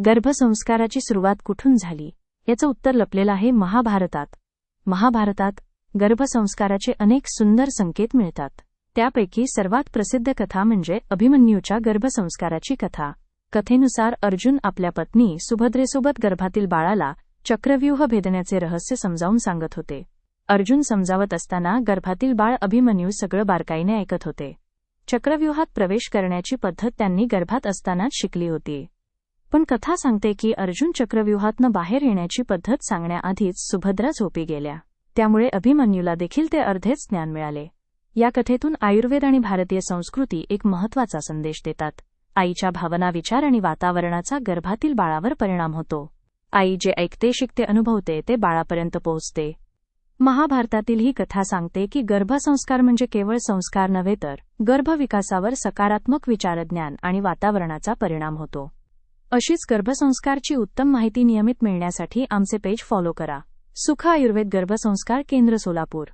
गर्भसंस्काराची सुरुवात कुठून झाली याचं उत्तर लपलेलं आहे महाभारतात. महाभारतात गर्भसंस्काराचे अनेक सुंदर संकेत मिळतात. त्यापैकी सर्वात प्रसिद्ध कथा म्हणजे अभिमन्यूच्या गर्भसंस्काराची कथा. कथेनुसार अर्जुन आपल्या पत्नी सुभद्रेसोबत गर्भातील बाळाला चक्रव्यूह भेदण्याचे रहस्य समजावून सांगत होते. अर्जुन समजावत असताना गर्भातील बाळ अभिमन्यू सगळं बारकाईने ऐकत होते. चक्रव्यूहात प्रवेश करण्याची पद्धत त्यांनी गर्भात असतानाच शिकली होती. पण कथा सांगते की अर्जुन चक्रव्यूहातनं बाहेर येण्याची पद्धत सांगण्याआधीच सुभद्रा झोपी गेल्या. त्यामुळे अभिमन्यूला देखील ते अर्धेच ज्ञान मिळाले. या कथेतून आयुर्वेद आणि भारतीय संस्कृती एक महत्त्वाचा संदेश देतात. आईच्या भावना, विचार आणि वातावरणाचा गर्भातील बाळावर परिणाम होतो. आई जे ऐकते, शिकते, अनुभवते ते बाळापर्यंत पोहोचते. महाभारतातील ही कथा सांगते की गर्भसंस्कार म्हणजे केवळ संस्कार नव्हे, तर गर्भविकासावर सकारात्मक विचारज्ञान आणि वातावरणाचा परिणाम होतो. अशीच गर्भसंस्कारची उत्तम माहिती नियमित मिळण्यासाठी आमचे पेज फॉलो करा. सुख आयुर्वेद गर्भसंस्कार केंद्र, सोलापूर.